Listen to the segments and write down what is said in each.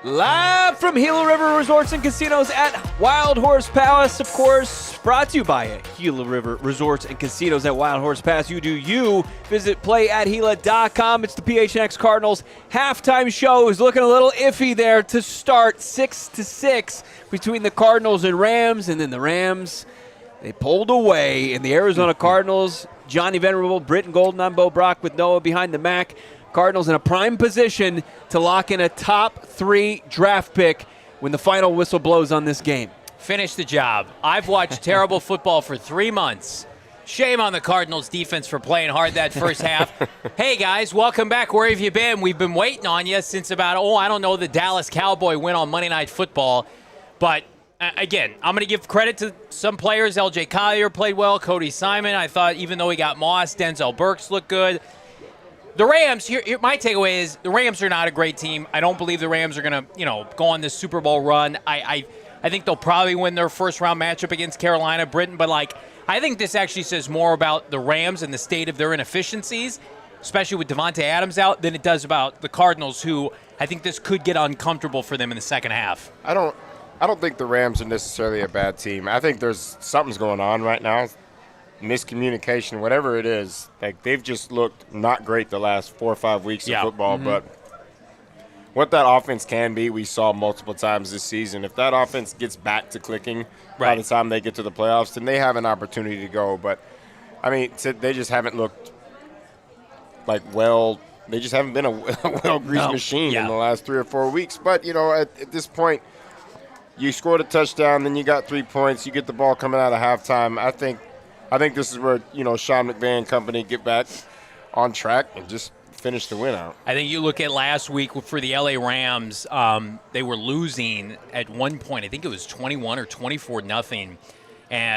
Live from Gila River Resorts and Casinos at Wild Horse Palace, of course, brought to you by Gila River Resorts and Casinos at Wild Horse Palace. You do you. Visit playathila.com. It's the PHNX Cardinals halftime show. Is looking a little iffy there to start, 6-6 between the Cardinals and Rams, and then the Rams, they pulled away, and the Arizona Cardinals, Johnny Venerable, Brittan Golden on Bo Brock with Noah behind the Mac. Cardinals in a prime position to lock in a top 3 draft pick when the final whistle blows on this game. Finish the job. I've watched terrible football for 3 months. Shame on the Cardinals defense for playing hard that first half. Hey, guys, welcome back. Where have you been? We've been waiting on you since about, the Dallas Cowboy win on Monday Night Football. But, again, I'm going to give credit to some players. L.J. Collier played well. Cody Simon, I thought, even though he got Moss, Denzel Burks looked good. The Rams, here my takeaway is the Rams are not a great team. I don't believe the Rams are going to, go on this Super Bowl run. I think they'll probably win their first-round matchup against Carolina, Brittan. But, I think this actually says more about the Rams and the state of their inefficiencies, especially with Devontae Adams out, than it does about the Cardinals, who I think this could get uncomfortable for them in the second half. I don't think the Rams are necessarily a bad team. I think there's something's going on right now. Miscommunication, whatever it is, they've just looked not great the last 4 or 5 weeks of football. Mm-hmm. But what that offense can be, we saw multiple times this season. If that offense gets back to clicking by the time they get to the playoffs, then they have an opportunity to go. But, they just haven't looked they just haven't been a well-greased machine in the last 3 or 4 weeks. But, at this point, you scored a touchdown, then you got 3 points, you get the ball coming out of halftime. I think this is where, Sean McVay and company get back on track and just finish the win out. I think you look at last week for the LA Rams, they were losing at one point. I think it was 21 or 24-0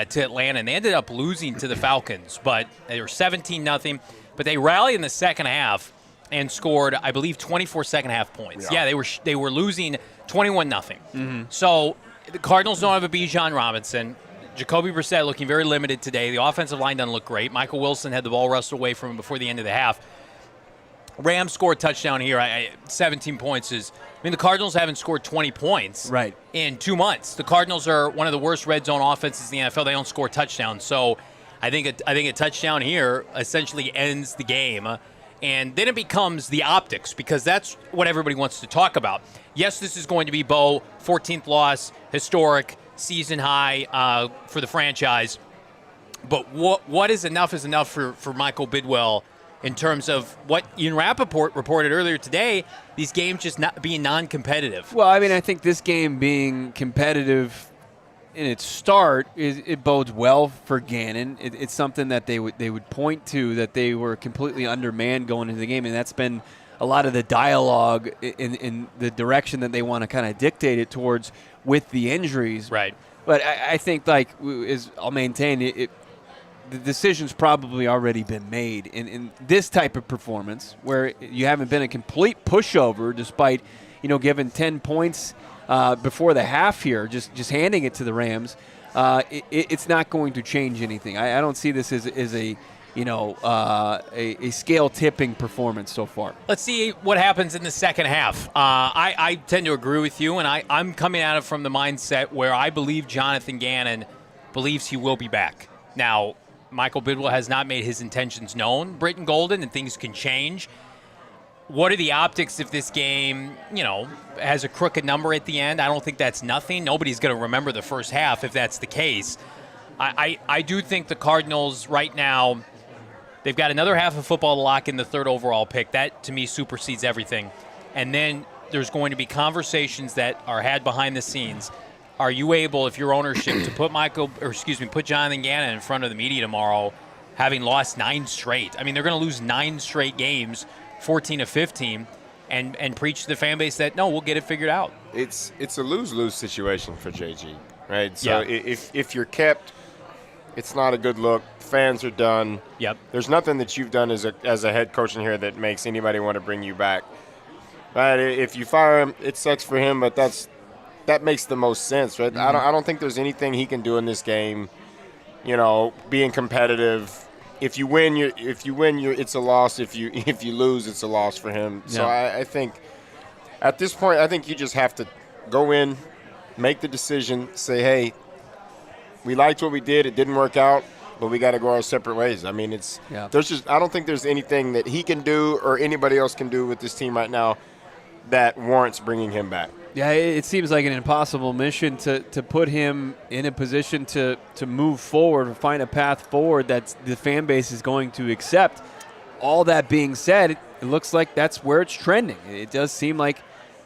to Atlanta, and they ended up losing to the Falcons. But they were 17-0. But they rallied in the second half and scored, I believe, 24 second-half points. Yeah, they were losing 21-0. Mm-hmm. So the Cardinals don't have a Bijan Robinson. Jacoby Brissett looking very limited today. The offensive line doesn't look great. Michael Wilson had the ball wrestled away from him before the end of the half. Rams scored a touchdown here. 17 points is – the Cardinals haven't scored 20 points in 2 months. The Cardinals are one of the worst red zone offenses in the NFL. They don't score touchdowns. So I think a touchdown here essentially ends the game. And then it becomes the optics, because that's what everybody wants to talk about. Yes, this is going to be Bo, 14th loss, historic, season high for the franchise. But what is enough for Michael Bidwill in terms of what Ian Rappaport reported earlier today, these games just not being non-competitive. Well, I think this game being competitive in its start, it bodes well for Gannon. It's something that they would point to, that they were completely undermanned going into the game, and that's been a lot of the dialogue in the direction that they want to kind of dictate it towards with the injuries. Right. But I think, I'll maintain it, the decision's probably already been made in this type of performance, where you haven't been a complete pushover despite, giving 10 points before the half here, just handing it to the Rams. It's not going to change anything. I don't see this as a scale tipping performance so far. Let's see what happens in the second half. I tend to agree with you, and I'm coming at it from the mindset where I believe Jonathan Gannon believes he will be back. Now, Michael Bidwill has not made his intentions known. Brittan Golden, and things can change. What are the optics if this game, has a crooked number at the end? I don't think that's nothing. Nobody's going to remember the first half if that's the case. I do think the Cardinals right now, they've got another half of football to lock in the third overall pick. That, to me, supersedes everything. And then there's going to be conversations that are had behind the scenes. Are you able, if you're ownership, to put Jonathan Gannon in front of the media tomorrow having lost 9 straight. I mean, they're going to lose 9 straight games, 14 of 15, and preach to the fan base that, no, we'll get it figured out. It's a lose-lose situation for JG, right? So if you're kept, it's not a good look. Fans are done. Yep. There's nothing that you've done as a head coach in here that makes anybody want to bring you back. Right? If you fire him, it sucks for him, but that makes the most sense, right? Mm-hmm. I don't think there's anything he can do in this game. Being competitive. If you win, it's a loss. If you lose, it's a loss for him. Yeah. So I think at this point, I think you just have to go in, make the decision, say, hey, we liked what we did. It didn't work out, but we got to go our separate ways. I mean, I don't think there's anything that he can do or anybody else can do with this team right now that warrants bringing him back. Yeah, it seems like an impossible mission to put him in a position to move forward or find a path forward that the fan base is going to accept. All that being said, it looks like that's where it's trending. It does seem like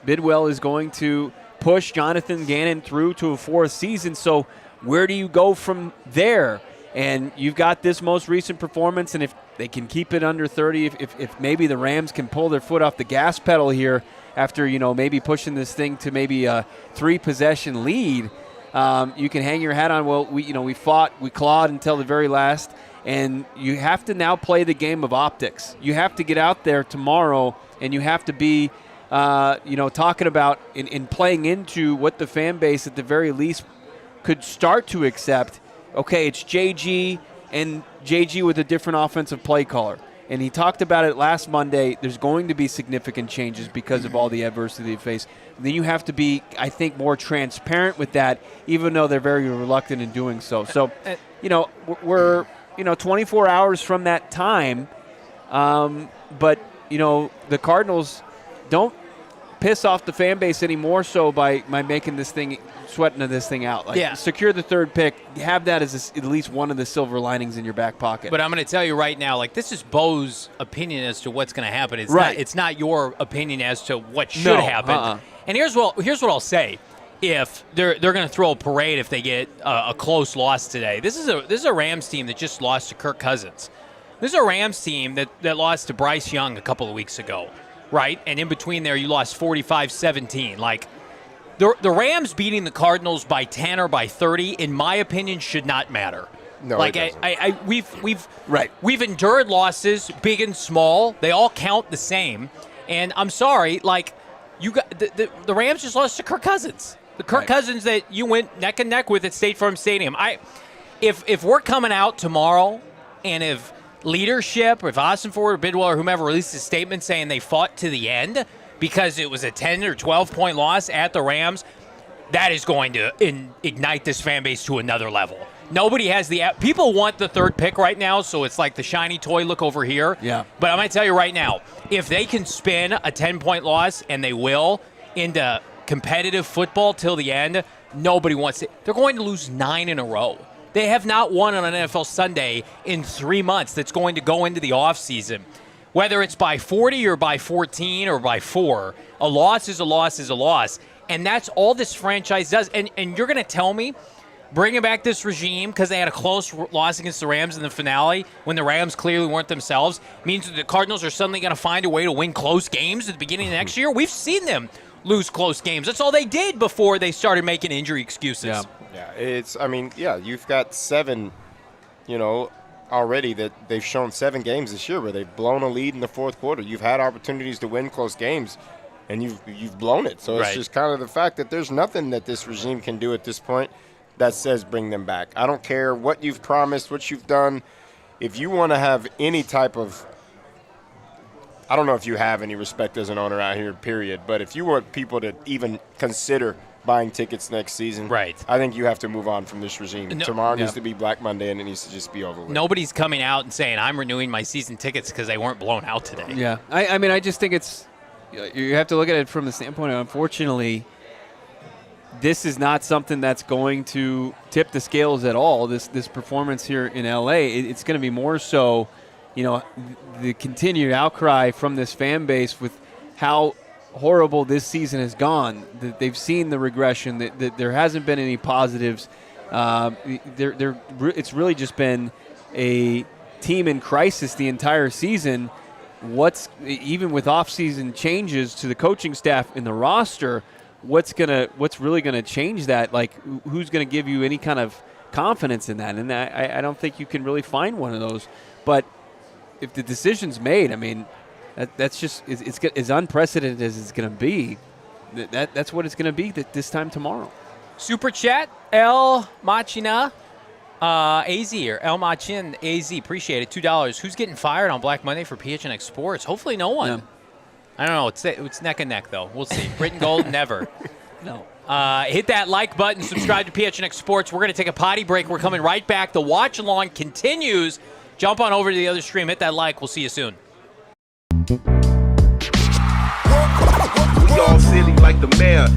Bidwill is going to push Jonathan Gannon through to a 4th season. So where do you go from there? And you've got this most recent performance, and if they can keep it under 30, if maybe the Rams can pull their foot off the gas pedal here after, maybe pushing this thing to maybe a 3-possession lead, you can hang your hat on, well, we fought, we clawed until the very last, and you have to now play the game of optics. You have to get out there tomorrow, and you have to be, talking about in playing into what the fan base at the very least could start to accept. Okay, it's JG and JG with a different offensive play caller. And he talked about it last Monday. There's going to be significant changes because of all the adversity they face. And then you have to be, I think, more transparent with that, even though they're very reluctant in doing so. So, we're 24 hours from that time. But, the Cardinals don't piss off the fan base anymore so by making this thing, sweating this thing out. Secure the 3rd pick. Have that as at least one of the silver linings in your back pocket. But I'm going to tell you right now, this is Bo's opinion as to what's going to happen. It's not your opinion as to what should happen. And here's what I'll say. If they're going to throw a parade if they get a close loss today. This is a Rams team that just lost to Kirk Cousins. This is a Rams team that lost to Bryce Young a couple of weeks ago. Right, and in between there, you lost 45-17. The Rams beating the Cardinals by 10 or by 30, in my opinion, should not matter. No, it doesn't. We've endured losses, big and small. They all count the same. And I'm sorry, you got the Rams just lost to Kirk Cousins. The Kirk Cousins that you went neck and neck with at State Farm Stadium. If we're coming out tomorrow, and if leadership, or if Austin Ford or Bidwill or whomever released a statement saying they fought to the end because it was a 10 or 12-point loss at the Rams, that is going to ignite this fan base to another level. Nobody has people want the 3rd pick right now, so it's like the shiny toy look over here. Yeah. But I'm going to tell you right now, if they can spin a 10-point loss, and they will, into competitive football till the end, nobody wants it. They're going to lose 9 in a row. They have not won on an NFL Sunday in 3 months that's going to go into the offseason. Whether it's by 40 or by 14 or by 4, a loss is a loss is a loss. And that's all this franchise does. And you're going to tell me bringing back this regime because they had a close loss against the Rams in the finale when the Rams clearly weren't themselves means that the Cardinals are suddenly going to find a way to win close games at the beginning of next year? We've seen them lose close games. That's all they did before they started making injury excuses. Yeah, you've got 7, already that they've shown 7 games this year where they've blown a lead in the 4th quarter. You've had opportunities to win close games, and you've blown it. So it's just kind of the fact that there's nothing that this regime can do at this point that says bring them back. I don't care what you've promised, what you've done. If you want to have any type of – I don't know if you have any respect as an owner out here, period, but if you want people to even consider – buying tickets next season. Right. I think you have to move on from this regime. Tomorrow needs to be Black Monday, and it needs to just be over with. Nobody's coming out and saying, I'm renewing my season tickets because they weren't blown out today. Yeah. I just think it's – you have to look at it from the standpoint of, unfortunately, this is not something that's going to tip the scales at all, this performance here in L.A. It's going to be more so, the continued outcry from this fan base with how – horrible this season has gone. That they've seen the regression. That there hasn't been any positives. It's really just been a team in crisis the entire season. Even with off-season changes to the coaching staff in the roster, what's really gonna change that? Like, who's gonna give you any kind of confidence in that? And I don't think you can really find one of those. But if the decision's made, I mean, that's just it's as unprecedented as it's gonna be. That's what it's gonna be this time tomorrow. Super chat, El Machina. AZ or El Machin AZ, appreciate it. $2. Who's getting fired on Black Monday for PHNX Sports? Hopefully no one. Yeah. I don't know. It's neck and neck, though. We'll see. Brittan Gold, never. No. Hit that like button. Subscribe to PHNX Sports. We're going to take a potty break. We're coming right back. The watch along continues. Jump on over to the other stream. Hit that like. We'll see you soon. We all silly like the mayor.